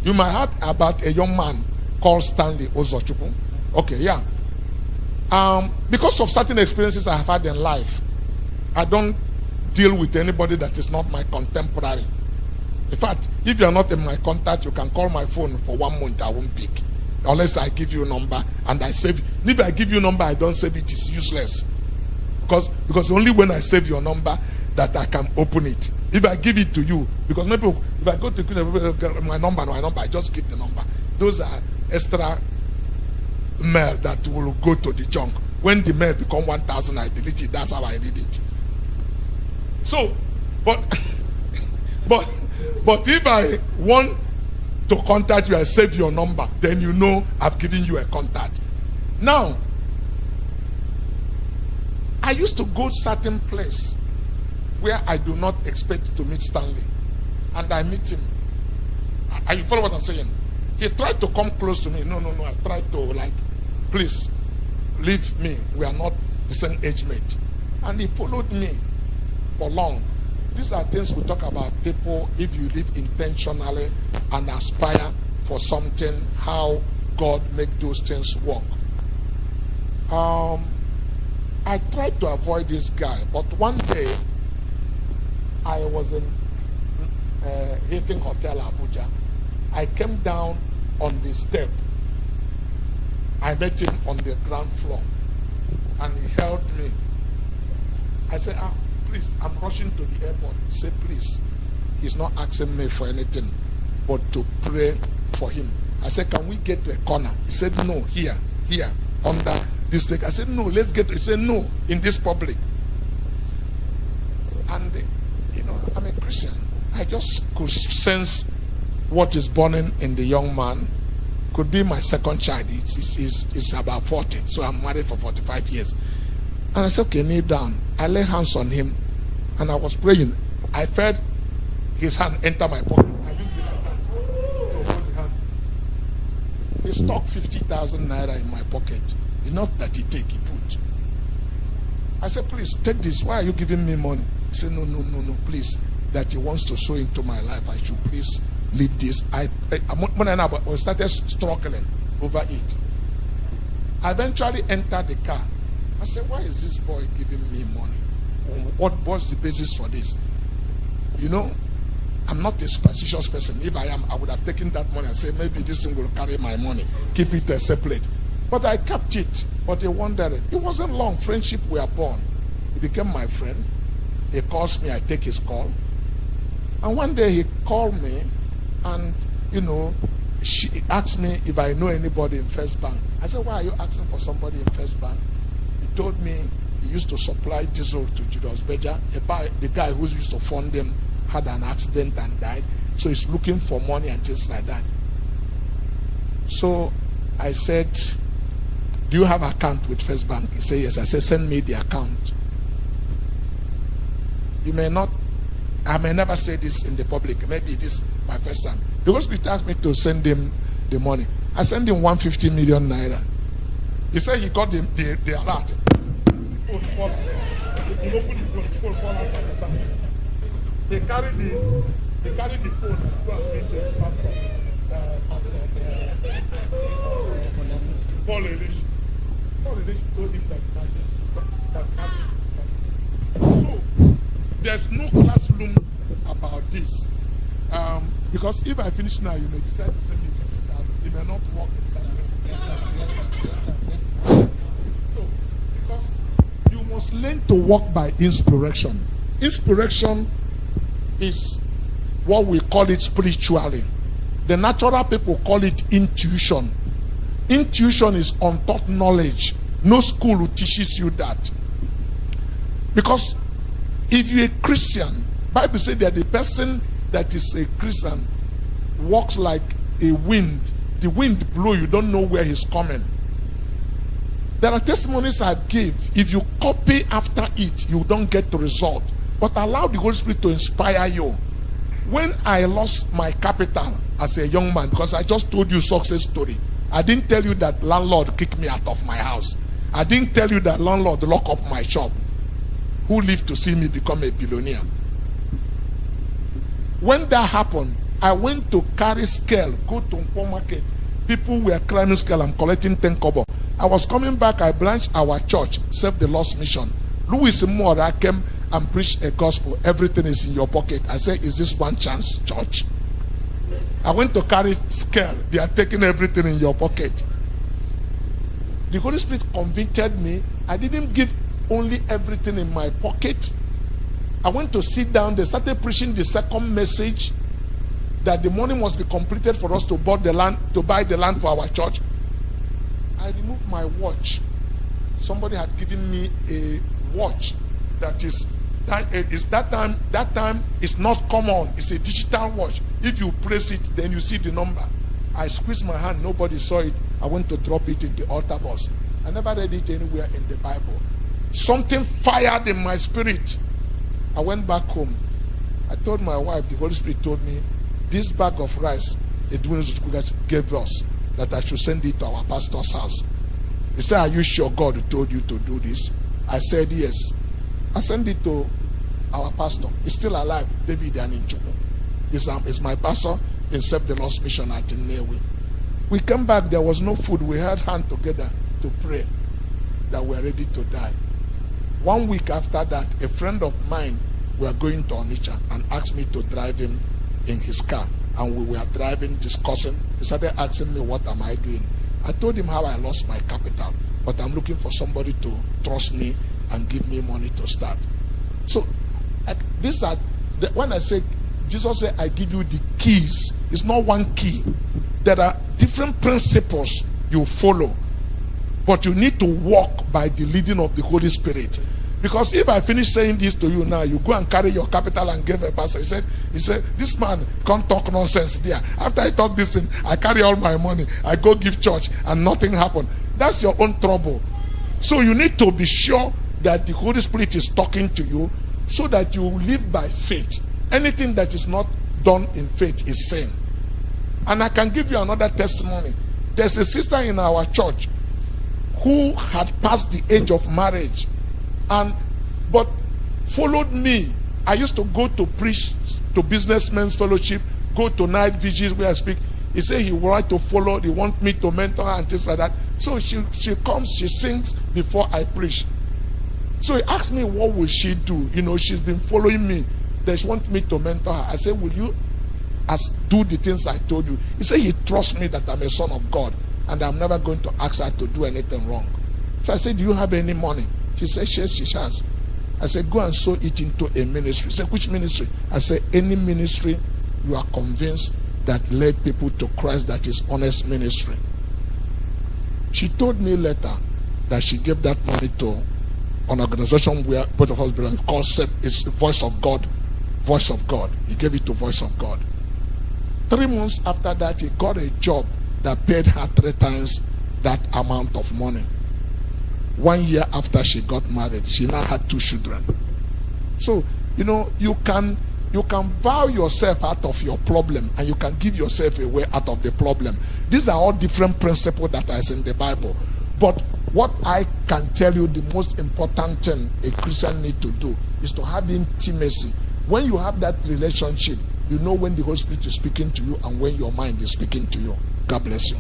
You might have about a young man called Stanley Uzochukwu. Okay, yeah. Because of certain experiences I have had in life, I don't deal with anybody that is not my contemporary. In fact, if you are not in my contact, you can call my phone for 1 month, I won't pick. Unless I give you a number and I save it. If I give you a number, I don't save it, it's useless. Because only when I save your number that I can open it. If I give it to you, because maybe if I go to my number, I just give the number. Those are extra mail that will go to the junk. When the mail become 1,000, I delete it. That's how I did it. So, but if I want to contact you, I save your number, then you know I've given you a contact. Now, I used to go to certain place where I do not expect to meet Stanley, and I meet him. You follow what I'm saying? He tried to come close to me. No. I tried to please leave me. We are not the same age mate. And he followed me for long. These are things we talk about people, if you live intentionally and aspire for something, how God make those things work. I tried to avoid this guy, but one day I was in Hilton Hotel Abuja. I came down on the step. I met him on the ground floor and he held me. I said, please, I'm rushing to the airport. He said, please. He's not asking me for anything but to pray for him. I said, can we get to a corner? He said, no, here, under this thing. I said, no, let's get to it. He said, no, in this public. And, I'm a Christian. I just could sense what is burning in the young man. Could be my second child. It's about 40, so I'm married for 45 years. And I said, okay, kneel down. I lay hands on him, and I was praying. I felt his hand enter my pocket. I used the right hand to hold the hand. He stuck 50,000 naira in my pocket. Enough that he put. I said, please, take this. Why are you giving me money? He said, no, please. That he wants to sow into my life. I should please leave this. I started struggling over it. I eventually entered the car. I said, why is this boy giving me money? What's the basis for this? I'm not a superstitious person. If I am, I would have taken that money and said, maybe this thing will carry my money. Keep it separate. But I kept it. But he wondered. It wasn't long. Friendship were born. He became my friend. He calls me. I take his call. And one day he called me and, she asked me if I know anybody in First Bank. I said, why are you asking for somebody in First Bank? He told me he used to supply diesel to Julius Berger. The guy who used to fund them had an accident and died. So he's looking for money and things like that. So I said, do you have an account with First Bank? He said, yes. I said, send me the account. I may never say this in the public. Maybe this is my first time. The Holy Spirit asked me to send him the money. I sent him 150 million naira. He said he got the alert. The phone fall out. He opened the phone. The phone fall out of the sound. They carried the phone and go and meet his pastor. Paul Elish. Paul Elish told him that so there's no classroom about this. Because if I finish now, you may decide to send me 50,000. It may not work exactly. Yes, sir. So, because you must learn to walk by inspiration. Inspiration is what we call it spiritually. The natural people call it intuition. Intuition is untaught knowledge. No school teaches you that. Because if you're a Christian, Bible says that the person that is a Christian walks like a wind. The wind blow, you don't know where he's coming. There are testimonies I give. If you copy after it, you don't get the result. But allow the Holy Spirit to inspire you. When I lost my capital as a young man, because I just told you success story, I didn't tell you that landlord kicked me out of my house. I didn't tell you that landlord locked up my shop. Who lived to see me become a billionaire? When that happened, I went to carry scale, go to Nkwo market. People were climbing scale. I'm collecting 10 kobo. I was coming back. I branched our church, Save the Lost Mission. Louis Mora came and preached a gospel. Everything is in your pocket. I said, is this one chance, church? I went to carry scale. They are taking everything in your pocket. The Holy Spirit convicted me. I didn't give only everything in my pocket. I went to sit down. They started preaching the second message, that the money must be completed for us to buy the land for our church. I removed my watch. Somebody had given me a watch that time is not common. It's a digital watch. If you press it, then you see the number. I squeezed my hand. Nobody saw it. I went to drop it in the altar box. I never read it anywhere in the Bible. Something fired in my spirit. I went back home. I told my wife, the Holy Spirit told me, this bag of rice Stanley Uzochukwu gave us, that I should send it to our pastor's house. He said, are you sure God told you to do this? I said, yes. I sent it to our pastor. He's still alive, David Aninchukwu. He's my pastor in Save the Lost Mission at Nnewi. We came back, there was no food. We held hands together to pray that we are ready to die. 1 week after that, a friend of mine were going to Onitsha and asked me to drive him in his car, and we were driving, discussing. He started asking me, what am I doing? I told him how I lost my capital, but I'm looking for somebody to trust me and give me money to start. So when I say, Jesus said, I give you the keys. It's not one key. There are different principles you follow, but you need to walk by the leading of the Holy Spirit. Because if I finish saying this to you now, you go and carry your capital and give a pastor. He said, this man can't talk nonsense there. After I talk this thing, I carry all my money. I go give church and nothing happened. That's your own trouble. So you need to be sure that the Holy Spirit is talking to you, so that you live by faith. Anything that is not done in faith is sin. And I can give you another testimony. There's a sister in our church who had passed the age of marriage, but followed me. I used to go to preach to businessmen's fellowship, go to night vigils where I speak. He said he would like to follow, he want me to mentor her and things like that. So she comes, she sings before I preach. So he asked me, what will she do? You know, she's been following me. She wants me to mentor her. I said, will you do the things I told you? He said he trusts me that I'm a son of God, and I'm never going to ask her to do anything wrong. So I said, do you have any money? She said, yes, she has. I said, go and sow it into a ministry. She said, which ministry? I said, any ministry you are convinced that led people to Christ, that is honest ministry. She told me later that she gave that money to an organization where both of us belong. The concept is the Voice of God. Voice of God. He gave it to Voice of God. 3 months after that, he got a job that paid her 3 times that amount of money. 1 year after she got married, she now had 2 children. So, you know, you can vow yourself out of your problem, and you can give yourself a way out of the problem. These are all different principles that are in the Bible. But what I can tell you, the most important thing a Christian needs to do is to have intimacy. When you have that relationship, you know when the Holy Spirit is speaking to you and when your mind is speaking to you. God bless you.